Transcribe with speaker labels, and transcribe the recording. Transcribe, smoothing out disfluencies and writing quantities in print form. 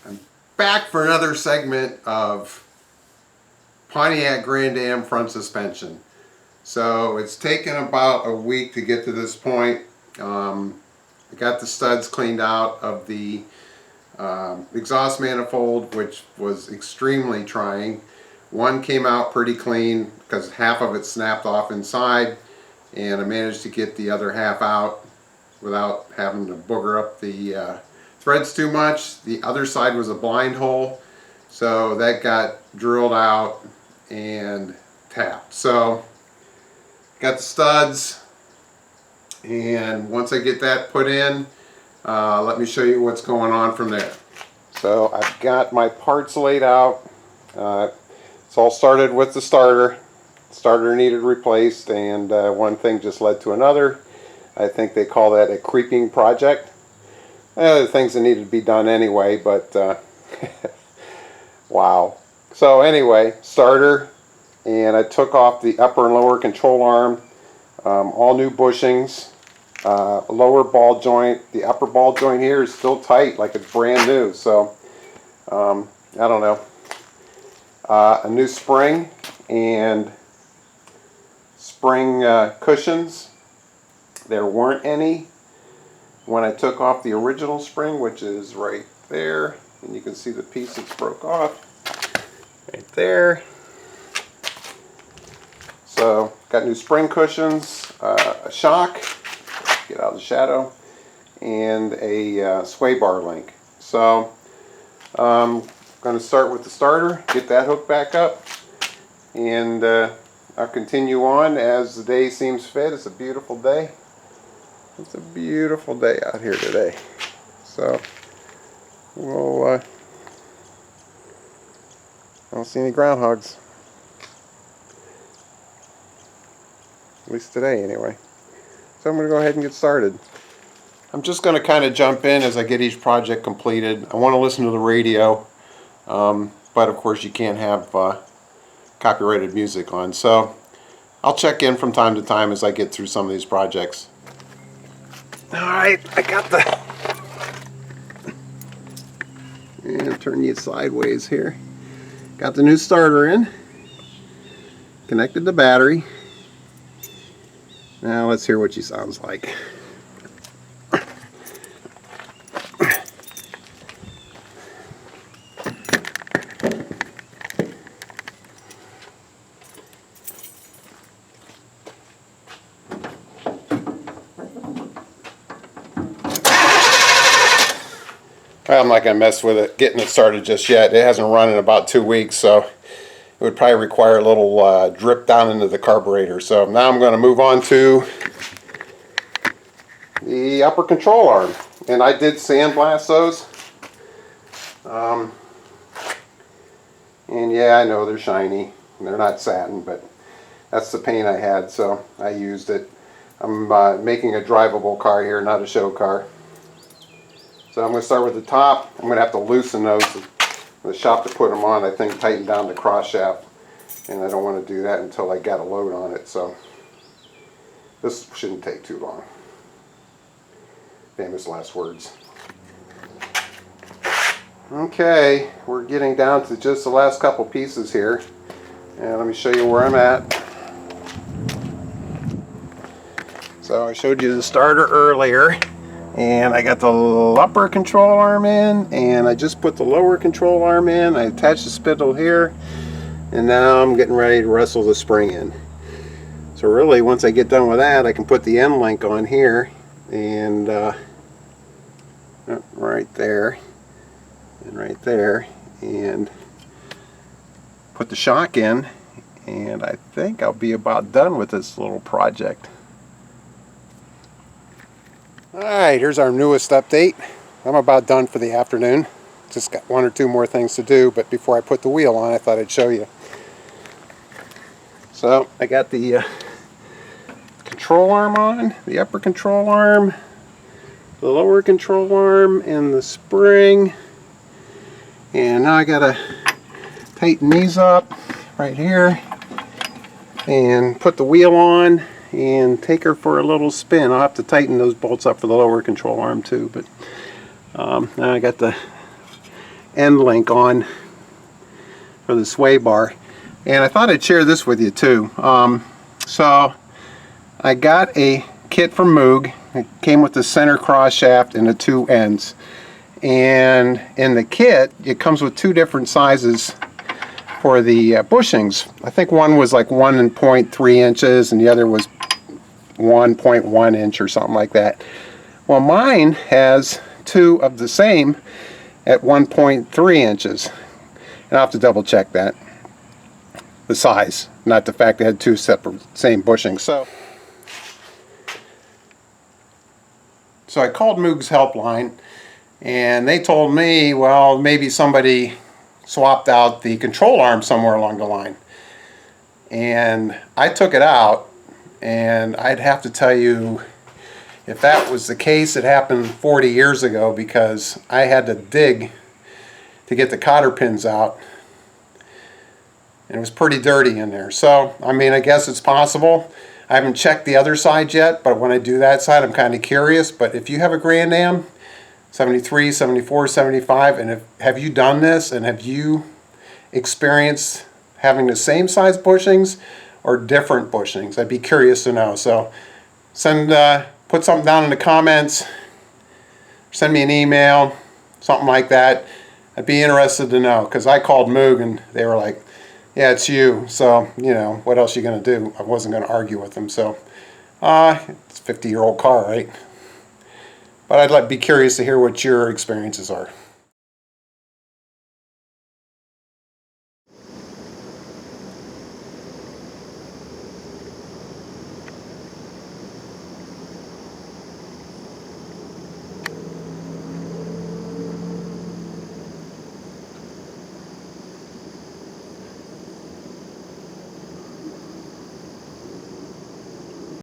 Speaker 1: I'm back for another segment of Pontiac Grand Am front suspension. So it's taken about a week to get to this point. I got the studs cleaned out of the exhaust manifold, which was extremely trying. One came out pretty clean because half of it snapped off inside, and I managed to get the other half out without having to booger up the threads too much. The other side was a blind hole, so that got drilled out and tapped. So got the studs, and once I get that put in, let me show you what's going on from there. So I've got my parts laid out. It's all started with the starter. Starter needed replaced, and one thing just led to another. I think they call that a creeping project. Other things that needed to be done anyway, but wow. So anyway, starter, and I took off the upper and lower control arm, all new bushings, lower ball joint. The upper ball joint here is still tight, like it's brand new. So I don't know. A new spring and spring cushions. There weren't any when I took off the original spring, which is right there, and you can see the piece that's broke off right there. So got new spring cushions, a shock, get out of the shadow, and a sway bar link. So I'm going to start with the starter, get that hooked back up, and I'll continue on as the day seems fit. It's a beautiful day. It's a beautiful day out here today. So we'll I don't see any groundhogs. At least today anyway. So I'm going to go ahead and get started. I'm just going to kind of jump in as I get each project completed. I want to listen to the radio, but of course you can't have copyrighted music on. So I'll check in from time to time as I get through some of these projects. Alright, I got the... and turn you sideways here. Got the new starter in. Connected the battery. Now let's hear what she sounds like. I'm not going to mess with it, getting it started just yet. It hasn't run in about 2 weeks, so it would probably require a little drip down into the carburetor. So now I'm going to move on to the upper control arm. And I did sandblast those. And yeah, I know they're shiny. They're not satin, but that's the paint I had, so I used it. I'm making a drivable car here, not a show car. So I'm going to start with the top. I'm going to have to loosen those. The shop to put them on, I think, tightened down the cross shaft, and I don't want to do that until I got a load on it. So this shouldn't take too long. Famous last words. Okay, we're getting down to just the last couple pieces here, and let me show you where I'm at. So I showed you the starter earlier. And I got the upper control arm in, and I just put the lower control arm in. I attached the spindle here, and now I'm getting ready to wrestle the spring in. So really, once I get done with that, I can put the end link on here, and right there, and right there, and put the shock in, and I think I'll be about done with this little project. Alright, here's our newest update. I'm about done for the afternoon. Just got one or two more things to do, but before I put the wheel on, I thought I'd show you. So, I got the control arm on, the upper control arm, the lower control arm, and the spring. And now I gotta tighten these up right here and put the wheel on and take her for a little spin. I'll have to tighten those bolts up for the lower control arm too, but now I got the end link on for the sway bar. And I thought I'd share this with you too. So I got a kit from Moog. It came with the center cross shaft and the two ends. And in the kit, it comes with two different sizes for the bushings. I think one was like 1.3 inches and the other was 1.1 inch or something like that. Well, mine has two of the same at 1.3 inches. And I'll have to double check that. The size, not the fact they had two separate same bushings. So I called Moog's helpline and they told me, well, maybe somebody swapped out the control arm somewhere along the line. And I took it out, and I'd have to tell you, if that was the case, it happened 40 years ago, because I had to dig to get the cotter pins out, and it was pretty dirty in there. So, I mean, I guess it's possible. I haven't checked the other side yet, but when I do that side, I'm kind of curious. But if you have a Grand Am, 73, 74, 75, and have you done this, and have you experienced having the same size bushings or different bushings? I'd be curious to know. So put something down in the comments, send me an email, something like that. I'd be interested to know, because I called Moog and they were like, yeah, it's you. So, you know, what else are you going to do? I wasn't going to argue with them. So it's a 50-year-old car, right? But I'd be curious to hear what your experiences are.